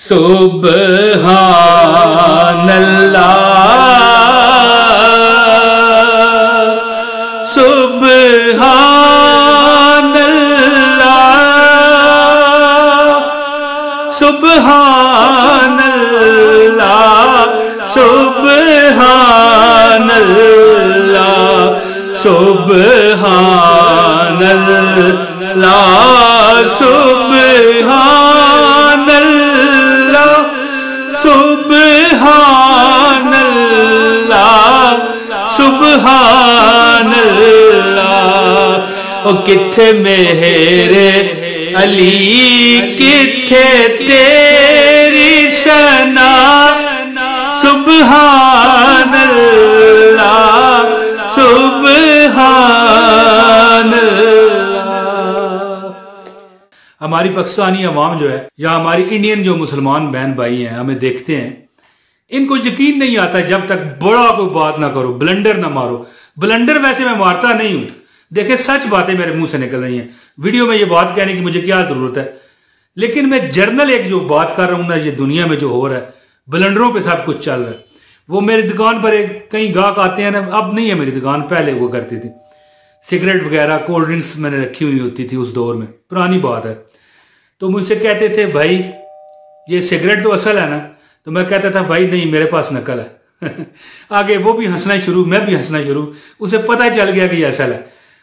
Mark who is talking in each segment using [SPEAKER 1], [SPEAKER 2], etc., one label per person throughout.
[SPEAKER 1] सुब्हानल्लाह सुब्हानल्लाह सुब्हानल्लाह सुब्हानल्लाह सुब्हानल्लाह सुब्हानल्लाह सुब्हानल्लाह सुब्हानल्लाह। ओ किथे मेरे अली किथे तेरी सना सुब्हानल्लाह सुब्हानल्लाह।
[SPEAKER 2] हमारी पाकिस्तानी अवाम जो है या हमारी इंडियन जो मुसलमान बहन भाई हैं हमें देखते हैं, इनको यकीन नहीं आता जब तक बड़ा कोई बात ना करो, ब्लंडर ना मारो। ब्लंडर वैसे मैं मारता नहीं हूं, देखे सच बातें मेरे मुंह से निकल रही हैं। वीडियो में ये बात कहने की मुझे क्या जरूरत है, लेकिन मैं जर्नल एक जो बात कर रहा हूं ना, ये दुनिया में जो हो रहा है, ब्लंडरों पे सब कुछ चल रहा है। वो मेरी दुकान पर एक कई गाहक आते हैं ना, अब नहीं है मेरी दुकान, पहले वो करती थी, सिगरेट वगैरह कोल्ड ड्रिंक्स मैंने रखी हुई होती थी उस दौर में, पुरानी बात है। तो मुझसे कहते थे भाई ये सिगरेट तो असल है ना, तो मैं कहता था भाई नहीं मेरे पास नकल है। आगे वो भी हंसना शुरू, मैं भी हंसना शुरू, उसे पता चल गया कि ये असल है।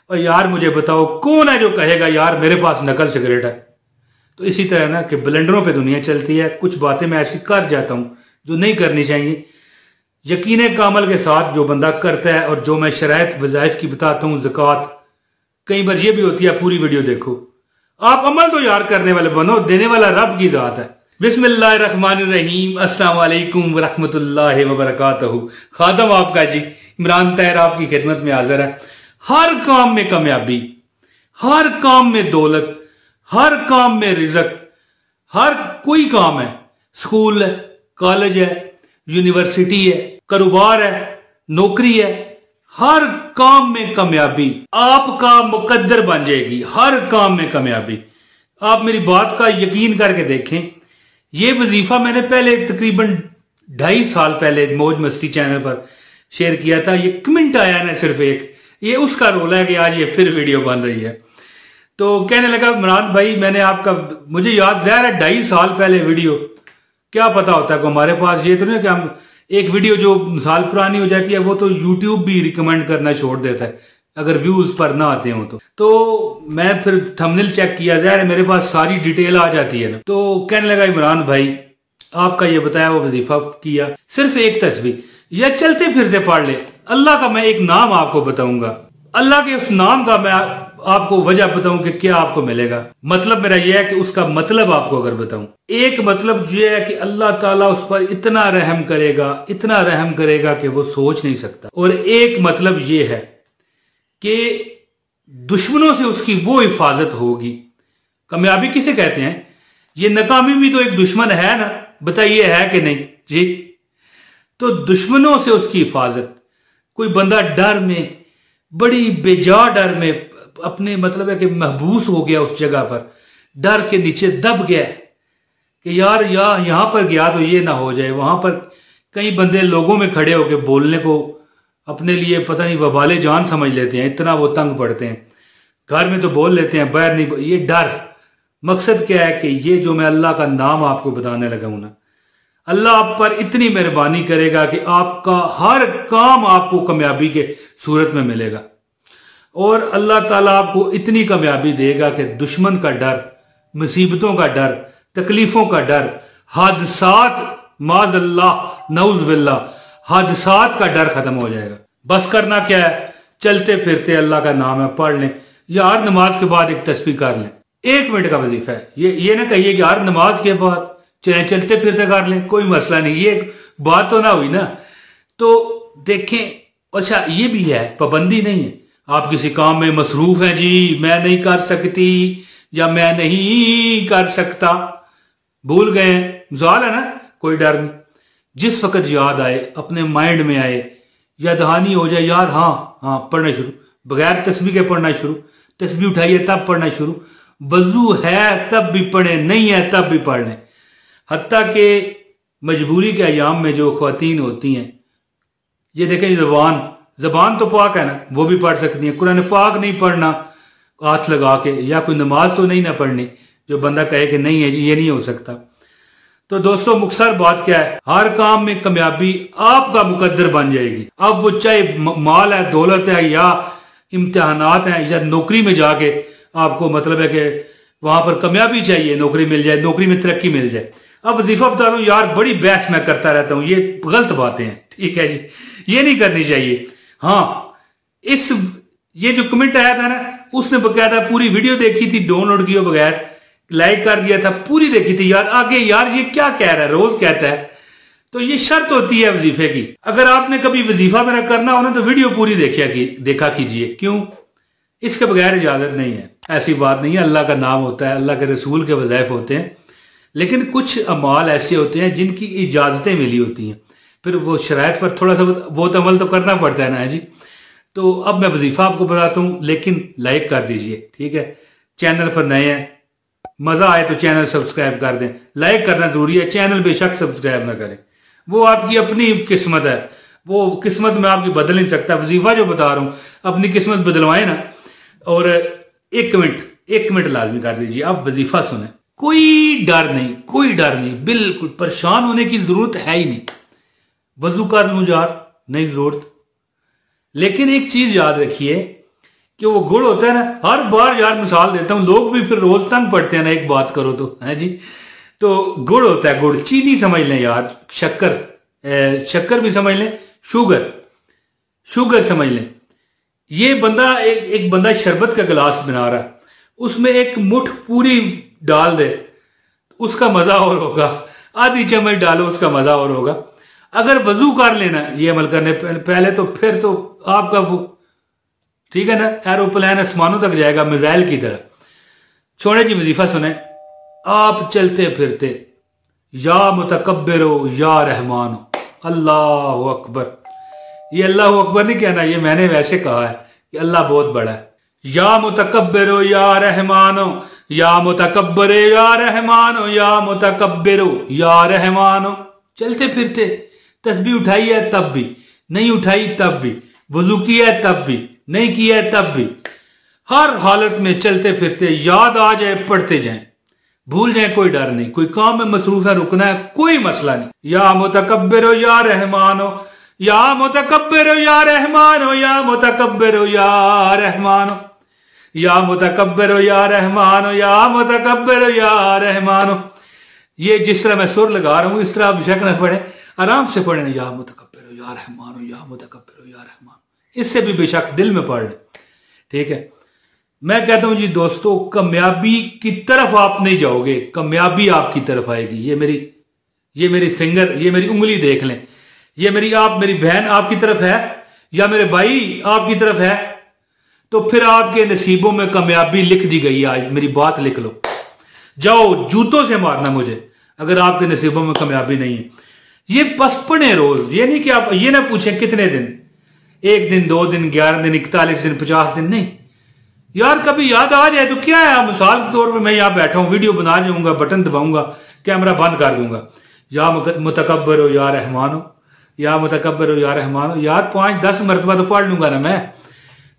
[SPEAKER 2] और यार मुझे बताओ कौन है जो कहेगा यार मेरे पास नकल सिगरेट है। तो इसी तरह ना कि ब्लेंडरों पे दुनिया चलती है, कुछ बातें मैं ऐसी कर जाता हूं जो नहीं करनी चाहिए। यकीन कामल के साथ जो बंदा करता है, और जो मैं शराइत वज़ाइफ की बताता हूँ, ज़कात, कई बार ये भी होती है पूरी वीडियो देखो, आप अमल तो यार करने वाले बनो, देने वाला रब की ज़ात है। बिस्मिल्लाहिर्रहमानिर्रहीम, अस्सलाम वालेकुम वरहमतुल्लाहि वबरकातुहू। खादम आपका जी इमरान तैर आपकी खिदमत में हाजिर है। हर काम में कामयाबी, हर काम में दौलत, हर काम में रिज़्क, हर कोई काम है, स्कूल है, कॉलेज है, यूनिवर्सिटी है, कारोबार है, नौकरी है, हर काम में कामयाबी आपका मुकद्दर बन जाएगी। हर काम में कामयाबी। आप मेरी बात का यकीन करके देखें, ये वजीफा मैंने पहले तकरीबन 2.5 साल पहले मौज मस्ती चैनल पर शेयर किया था। ये कमेंट आया ना सिर्फ एक, ये उसका रोल है कि आज ये फिर वीडियो बन रही है। तो कहने लगा इमरान भाई मैंने आपका, मुझे याद ज़ाहिर है 2.5 साल पहले वीडियो, क्या पता होता है को हमारे पास ये तो नहीं कि हम एक वीडियो जो साल पुरानी हो जाती है वो तो यूट्यूब भी रिकमेंड करना छोड़ देता है अगर व्यूज पर ना आते हो तो मैं फिर थंबनेल चेक किया, ज़ाहिर है मेरे पास सारी डिटेल आ जाती है ना। तो कहने लगा इमरान भाई आपका ये बताया वो वजीफा किया, सिर्फ एक तस्बीह या चलते फिरते पढ़ ले। अल्लाह का मैं एक नाम आपको बताऊंगा, अल्लाह के उस नाम का मैं आपको वजह बताऊं कि क्या आपको मिलेगा। मतलब मेरा यह है कि उसका मतलब आपको अगर बताऊं, एक मतलब यह है कि अल्लाह ताला उस पर इतना रहम करेगा, इतना रहम करेगा कि वो सोच नहीं सकता। और एक मतलब यह है कि दुश्मनों से उसकी वो हिफाजत होगी। कामयाबी किसे कहते हैं? ये नाकामी भी तो एक दुश्मन है ना, बताइए है कि नहीं जी। तो दुश्मनों से उसकी हिफाजत, कोई बंदा डर में, बड़ी बेजा डर में अपने मतलब है कि महबूस हो गया उस जगह पर, डर के नीचे दब गया कि यार यहां पर गया तो ये ना हो जाए। वहां पर कई बंदे लोगों में खड़े होकर बोलने को अपने लिए पता नहीं वबाले जान समझ लेते हैं, इतना वो तंग पड़ते हैं। घर में तो बोल लेते हैं, बाहर नहीं। ये डर, मकसद क्या है कि ये जो मैं अल्लाह का नाम आपको बताने लगा हूं ना, अल्लाह आप पर इतनी मेहरबानी करेगा कि आपका हर काम आपको कामयाबी के सूरत में मिलेगा। और अल्लाह ताला आपको इतनी कामयाबी देगा कि दुश्मन का डर, मुसीबतों का डर, तकलीफों का डर, हादसात, माज़अल्लाह नऊज़ बिल्लाह, हादसात का डर खत्म हो जाएगा। बस करना क्या है, चलते फिरते अल्लाह का नाम है पढ़ लें, या हर नमाज के बाद एक तस्बीह कर लें। 1 मिनट का वजीफा है ये ना कहिए कि हर नमाज के बाद चलते फिरते कर लें, कोई मसला नहीं, ये बात तो ना हुई ना। तो देखें, अच्छा ये भी है, पाबंदी नहीं है। आप किसी काम में मसरूफ हैं जी, मैं नहीं कर सकती या मैं नहीं कर सकता, भूल गए, मिसाल है ना, कोई डर नहीं। जिस वक्त याद आए, अपने माइंड में आए, या दहानी हो जाए यार हाँ पढ़ना शुरू, बगैर तस्बीह के पढ़ना शुरू, तस्बीह उठाइए तब पढ़ना शुरू, वजू है तब भी पढ़े, नहीं है तब भी पढ़ लें। हत्ता के मजबूरी के अयाम में जो ख्वातीन होती हैं, ये देखें जबान तो पाक है ना, वो भी पढ़ सकती हैं। कुरान पाक नहीं पढ़ना हाथ लगा के, या कोई नमाज तो नहीं ना पढ़नी, जो बंदा कहे कि नहीं है जी ये नहीं हो सकता। तो दोस्तों मुख्तसर बात क्या है, हर काम में कामयाबी आपका मुकद्दर बन जाएगी। अब वो चाहे माल है, दौलत है, या इम्तिहानात हैं, या नौकरी में जाके आपको मतलब है कि वहां पर कामयाबी चाहिए, नौकरी मिल जाए, नौकरी में तरक्की मिल जाए। अब वजीफा बता रहा हूँ यार, बड़ी बहस मैं करता रहता हूँ, ये गलत बातें हैं, ठीक है जी, ये नहीं करनी चाहिए। हाँ, ये जो कमेंट आया था ना, उसने बकायदा पूरी वीडियो देखी थी, डाउनलोड किए बगैर, लाइक कर दिया था, पूरी देखी थी यार। आगे यार ये क्या कह रहा है, रोज कहता है। तो ये शर्त होती है वजीफे की। अगर आपने कभी वजीफा मेरा करना हो ना, तो वीडियो पूरी देखा कीजिए। क्यों? इसके बगैर इजाजत नहीं है, ऐसी बात नहीं है। अल्लाह का नाम होता है, अल्लाह के रसूल के वज़ाइफ होते हैं, लेकिन कुछ अमाल ऐसे होते हैं जिनकी इजाजतें मिली होती हैं, फिर वो शराइत पर थोड़ा सा बहुत अमल तो करना पड़ता है ना जी। तो अब मैं वजीफा आपको बताता हूँ, लेकिन लाइक कर दीजिए, ठीक है। चैनल पर नए हैं, मजा आए तो चैनल सब्सक्राइब कर दें। लाइक करना जरूरी है, चैनल बेशक सब्सक्राइब ना करें, वो आपकी अपनी किस्मत है, वो किस्मत में आपकी बदल नहीं सकता। वजीफा जो बता रहा हूँ, अपनी किस्मत बदलवाए ना। और एक मिनट लाजमी कर दीजिए, आप वजीफा सुने, कोई डर नहीं, बिल्कुल परेशान होने की जरूरत है ही नहीं। वजू कर लूं यार, नहीं जरूरत। लेकिन एक चीज याद रखिए कि वो गुड़ होता है ना, हर बार यार मिसाल देता हूं, लोग भी फिर रोज तंग पड़ते हैं ना एक बात करो तो, है जी। तो गुड़ होता है, गुड़, चीनी समझ लें यार, शक्कर भी समझ लें, शुगर समझ लें। ये बंदा एक बंदा शरबत का गिलास बना रहा है, उसमें एक मुठ पूरी डाल दे, उसका मजा और होगा। आधी चम्मच डालो, उसका मजा और होगा। अगर वजू कर लेना ये अमल करने पहले, तो फिर तो आपका वो ठीक है ना, एरोप्लेन आसमानों तक जाएगा मिसाइल की तरह। छोड़े जी, वजीफा सुने। आप चलते फिरते या मुतकब्बिरो या रहमानो, अल्लाह अकबर। ये अल्लाह अकबर नहीं कहना, ये मैंने वैसे कहा है कि अल्लाह बहुत बड़ा है। या मुतकब्बिरो या रहमानो, या मुतकब्बिरो या रहमानो, या मुतकब्बिरो या रहमानो। चलते फिरते तस्बीह उठाई है तब भी, नहीं उठाई तब भी, वजू किया है तब भी, नहीं किया है तब भी, हर हालत में चलते फिरते याद आ जाए पढ़ते जाएं, भूल जाए कोई डर नहीं। कोई काम में मसरूफ है, रुकना है, कोई मसला नहीं। या मुतकब्बिरो या रहमानो, या मुतकब्बिरो या रहमानो, या मुतकब्बिरो या रहमानो, या मुतकब्बिरो या रहमानो, या मुतकब्बिरो या रहमानो। ये जिस तरह मैं सुर लगा रहा हूं, इस तरह आप बेशक न पढ़े, आराम से पढ़े, या मुतकब्बिरो या रहमानो, या मुतकब्बिरो या रहमानो। इससे भी बेशक दिल में पढ़ लें, ठीक है। मैं कहता हूं जी दोस्तों, कामयाबी की तरफ आप नहीं जाओगे, कामयाबी आपकी तरफ आएगी। ये मेरी फिंगर, ये मेरी उंगली देख लें, ये मेरी बहन आपकी तरफ है, या मेरे भाई आपकी तरफ है, तो फिर आपके नसीबों में कामयाबी लिख दी गई है। आज मेरी बात लिख लो, जाओ जूतों से मारना मुझे अगर आपके नसीबों में कामयाबी नहीं है। ये पचपने रोज, ये नहीं कि आप ये ना पूछें कितने दिन, 1 दिन, 2 दिन, 11 दिन, 41 दिन, 50 दिन, नहीं यार। कभी याद आ जाए तो क्या है, मिसाल के तौर पर मैं यहां बैठा हूं, वीडियो बना जाऊंगा, बटन दबाऊंगा, कैमरा बंद कर दूंगा, या मुतकब्बिरो या रहमानो, या मुतकब्बिरो या रहमानो। यार 5-10 मरतबा तो पढ़ लूंगा ना मैं,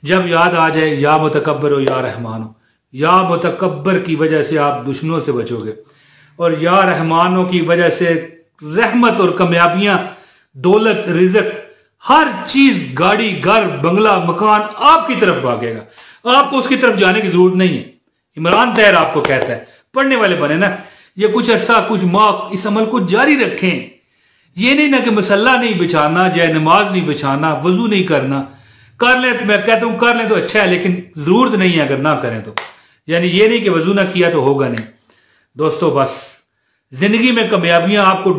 [SPEAKER 2] जब याद आ जाए या मुतकब्बिरो या रहमानो। या मुतकब्बर की वजह से आप दुश्मनों से बचोगे, और या रहमानों की वजह से रहमत और कामयाबियां, दौलत, रिज़्क, हर चीज, गाड़ी, घर, बंगला, मकान आपकी तरफ भागेगा। आपको उसकी तरफ जाने की जरूरत नहीं है। इमरान तैर आपको कहता है, पढ़ने वाले बने ना, ये कुछ अरसा, कुछ माह इस अमल को जारी रखें। ये नहीं ना कि मसल्ला नहीं बिछाना, जय नमाज नहीं बिछाना, वजू नहीं करना। कर ले, मैं कहता हूं कर ले तो अच्छा है, लेकिन जरूरत नहीं है अगर ना करें तो। यानी ये नहीं कि वजू ना किया तो होगा नहीं। दोस्तों बस जिंदगी में कामयाबियां आपको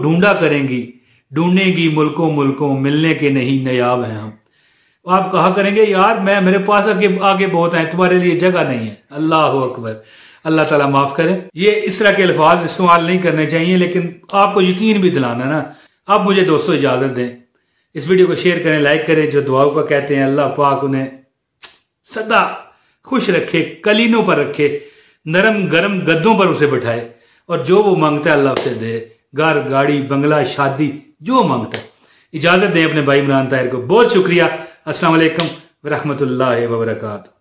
[SPEAKER 2] ढूंढेंगी मुल्कों, मिलने के नहीं नयाब हैं हम। आप कहा करेंगे यार मेरे पास आगे बहुत है, तुम्हारे लिए जगह नहीं है। अल्लाह अकबर, अल्लाह ताला माफ करे। ये इस तरह के अल्फाज इस्तेमाल नहीं करने चाहिए, लेकिन आपको यकीन भी दिलाना ना। अब मुझे दोस्तों इजाजत दें, इस वीडियो को शेयर करें, लाइक करें। जो दुआओं का कहते हैं, अल्लाह पाक उन्हें सदा खुश रखे, कलीनों पर रखे, नरम गरम गद्दों पर उसे बिठाए, और जो वो मांगता है अल्लाह उसे दे। घर, गाड़ी, बंगला, शादी, जो मांगता है। इजाजत दें अपने भाई इमरान ताहिर को। बहुत शुक्रिया। अस्सलाम वालेकुम व रहमतुल्लाहि व बरकातहू।